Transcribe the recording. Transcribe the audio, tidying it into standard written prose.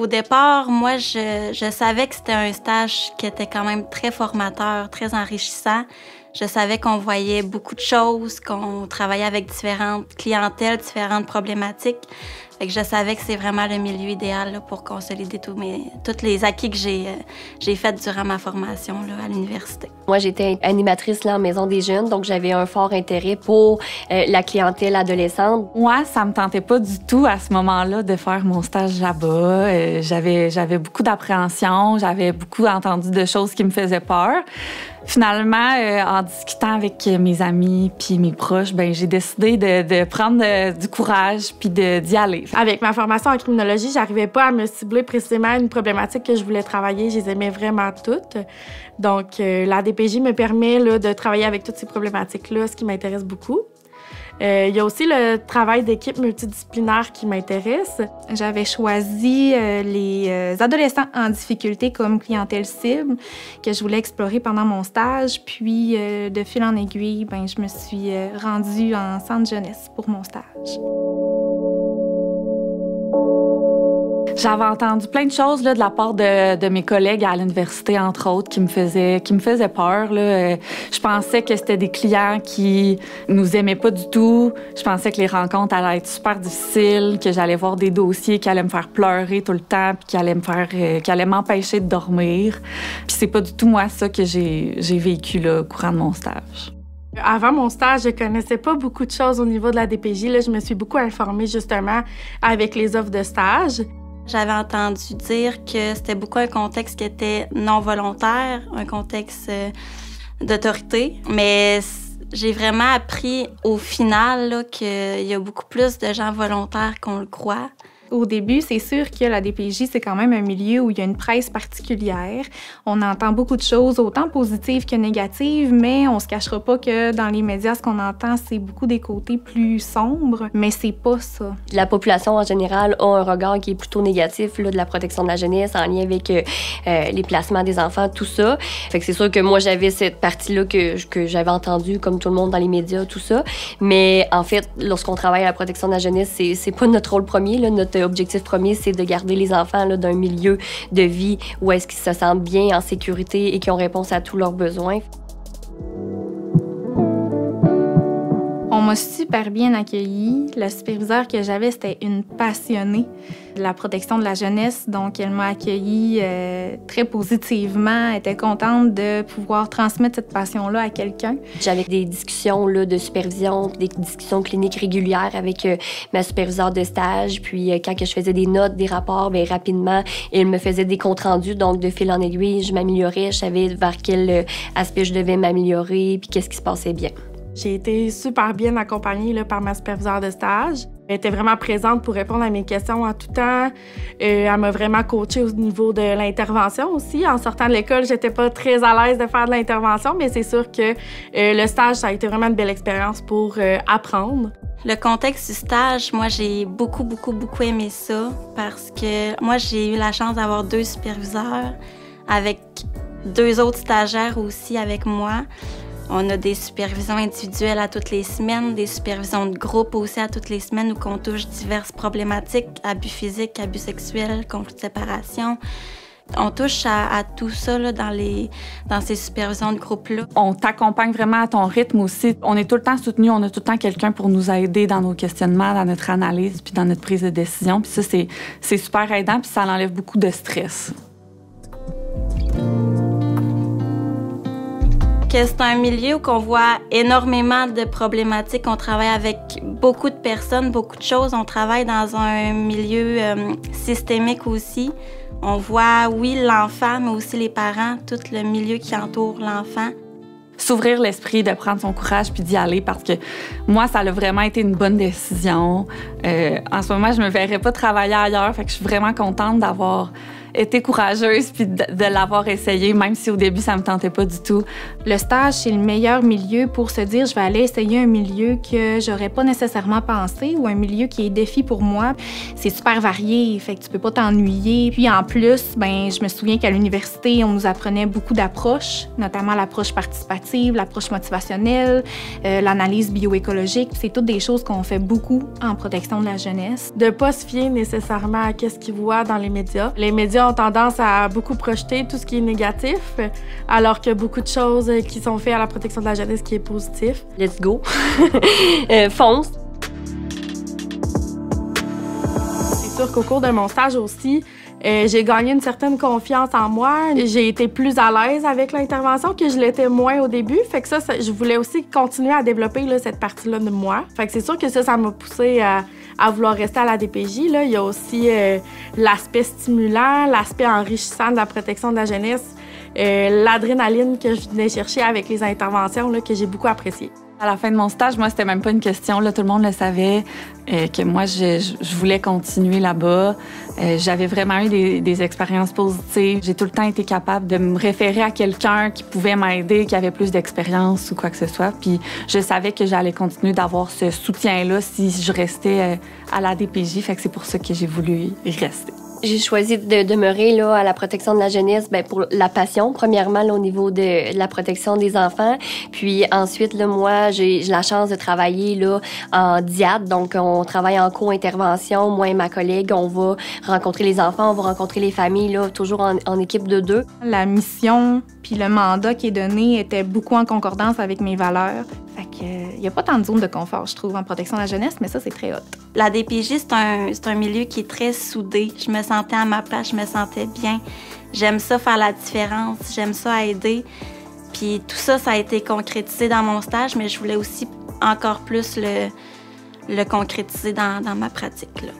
départ, moi, je savais que c'était un stage qui était quand même très formateur, très enrichissant. Je savais qu'on voyait beaucoup de choses, qu'on travaillait avec différentes clientèles, différentes problématiques. Fait que je savais que c'est vraiment le milieu idéal là, pour consolider tous les acquis que j'ai faits durant ma formation là, à l'université. Moi, j'étais animatrice là, en maison des jeunes, donc j'avais un fort intérêt pour la clientèle adolescente. Moi, ça me tentait pas du tout à ce moment-là de faire mon stage là-bas. J'avais beaucoup d'appréhension, j'avais beaucoup entendu de choses qui me faisaient peur. Finalement, en discutant avec mes amis puis mes proches, ben j'ai décidé de prendre du courage puis d'y aller. Avec ma formation en criminologie, j'arrivais pas à me cibler précisément une problématique que je voulais travailler. Je les aimais vraiment toutes. Donc, la DPJ me permet là, de travailler avec toutes ces problématiques-là, ce qui m'intéresse beaucoup. Il y a aussi le travail d'équipe multidisciplinaire qui m'intéresse. J'avais choisi les adolescents en difficulté comme clientèle cible que je voulais explorer pendant mon stage. Puis, de fil en aiguille, ben, je me suis rendue en centre jeunesse pour mon stage. J'avais entendu plein de choses là, de la part de mes collègues à l'université, entre autres, qui me faisaient peur. Là. Je pensais que c'était des clients qui nous aimaient pas du tout. Je pensais que les rencontres allaient être super difficiles, que j'allais voir des dossiers qui allaient me faire pleurer tout le temps, puis qui allaient m'empêcher de dormir. Puis c'est pas du tout moi ça que j'ai vécu là, au courant de mon stage. Avant mon stage, je connaissais pas beaucoup de choses au niveau de la DPJ. Là, je me suis beaucoup informée justement avec les offres de stage. J'avais entendu dire que c'était beaucoup un contexte qui était non volontaire, un contexte d'autorité, mais j'ai vraiment appris au final qu'il y a beaucoup plus de gens volontaires qu'on le croit. Au début, c'est sûr que la DPJ, c'est quand même un milieu où il y a une presse particulière. On entend beaucoup de choses, autant positives que négatives, mais on se cachera pas que dans les médias, ce qu'on entend, c'est beaucoup des côtés plus sombres, mais c'est pas ça. La population, en général, a un regard qui est plutôt négatif là, de la protection de la jeunesse en lien avec les placements des enfants, tout ça. Fait que c'est sûr que moi, j'avais cette partie-là que j'avais entendue, comme tout le monde dans les médias, tout ça. Mais en fait, lorsqu'on travaille à la protection de la jeunesse, c'est pas notre rôle premier, là. Notre objectif premier, c'est de garder les enfants là, d'un milieu de vie où est-ce qu'ils se sentent bien, en sécurité et qui ont réponse à tous leurs besoins. On m'a super bien accueillie. Le superviseur que j'avais, c'était une passionnée de la protection de la jeunesse. Donc, elle m'a accueillie très positivement. Elle était contente de pouvoir transmettre cette passion-là à quelqu'un. J'avais des discussions là, de supervision, des discussions cliniques régulières avec ma superviseure de stage. Puis, quand je faisais des notes, des rapports, bien, rapidement, elle me faisait des comptes rendus. Donc, de fil en aiguille, je m'améliorais. Je savais vers quel aspect je devais m'améliorer puis qu'est-ce qui se passait bien. J'ai été super bien accompagnée là, par ma superviseure de stage. Elle était vraiment présente pour répondre à mes questions en tout temps. Elle m'a vraiment coachée au niveau de l'intervention aussi. En sortant de l'école, j'étais pas très à l'aise de faire de l'intervention, mais c'est sûr que le stage, ça a été vraiment une belle expérience pour apprendre. Le contexte du stage, moi, j'ai beaucoup aimé ça parce que moi, j'ai eu la chance d'avoir 2 superviseurs avec 2 autres stagiaires aussi avec moi. On a des supervisions individuelles à toutes les semaines, des supervisions de groupe aussi à toutes les semaines où on touche diverses problématiques, abus physiques, abus sexuels, conflits de séparation. On touche à tout ça là, dans ces supervisions de groupe-là. On t'accompagne vraiment à ton rythme aussi. On est tout le temps soutenu, on a tout le temps quelqu'un pour nous aider dans nos questionnements, dans notre analyse puis dans notre prise de décision. Puis ça, c'est super aidant puis ça enlève beaucoup de stress. Que c'est un milieu où on voit énormément de problématiques. On travaille avec beaucoup de personnes, beaucoup de choses. On travaille dans un milieu systémique aussi. On voit, oui, l'enfant, mais aussi les parents, tout le milieu qui entoure l'enfant. S'ouvrir l'esprit, de prendre son courage puis d'y aller parce que moi, ça a vraiment été une bonne décision. En ce moment, je me verrais pas travailler ailleurs. Fait que je suis vraiment contente d'avoir été courageuse puis de l'avoir essayé, même si au début, ça me tentait pas du tout. Le stage, c'est le meilleur milieu pour se dire je vais aller essayer un milieu que j'aurais pas nécessairement pensé ou un milieu qui est défi pour moi. C'est super varié, fait que tu peux pas t'ennuyer. Puis en plus, je me souviens qu'à l'université, on nous apprenait beaucoup d'approches, notamment l'approche participative, l'approche motivationnelle, l'analyse bioécologique. C'est toutes des choses qu'on fait beaucoup en protection de la jeunesse. De pas se fier nécessairement à ce qu'ils voient dans les médias. Les médias ont tendance à beaucoup projeter tout ce qui est négatif, alors que beaucoup de choses qui sont faites à la protection de la jeunesse qui est positif. Let's go! Fonce! C'est sûr qu'au cours de mon stage aussi, j'ai gagné une certaine confiance en moi. J'ai été plus à l'aise avec l'intervention que je l'étais moins au début. Fait que ça je voulais aussi continuer à développer là, cette partie-là de moi. Fait que c'est sûr que ça m'a poussée à vouloir rester à la DPJ. Là. Il y a aussi l'aspect stimulant, l'aspect enrichissant de la protection de la jeunesse, l'adrénaline que je venais chercher avec les interventions là, que j'ai beaucoup apprécié. À la fin de mon stage, moi, c'était même pas une question. Là, tout le monde le savait que moi, je voulais continuer là-bas. J'avais vraiment eu des expériences positives. J'ai tout le temps été capable de me référer à quelqu'un qui pouvait m'aider, qui avait plus d'expérience ou quoi que ce soit. Puis je savais que j'allais continuer d'avoir ce soutien-là si je restais à la DPJ. Fait que c'est pour ça que j'ai voulu y rester. J'ai choisi de demeurer là, à la protection de la jeunesse pour la passion, premièrement, là, au niveau de la protection des enfants. Puis ensuite, là, moi, j'ai la chance de travailler là, en DIAD. Donc, on travaille en co-intervention. Moi et ma collègue, on va rencontrer les enfants, on va rencontrer les familles, là, toujours en équipe de 2. La mission puis le mandat qui est donné était beaucoup en concordance avec mes valeurs. Fait qu'il n'y a pas tant de zone de confort, je trouve, en protection de la jeunesse, mais ça, c'est très hot. La DPJ, c'est un milieu qui est très soudé. Je me sentais à ma place, je me sentais bien. J'aime ça faire la différence, j'aime ça aider. Puis tout ça, ça a été concrétisé dans mon stage, mais je voulais aussi encore plus le concrétiser dans ma pratique, là.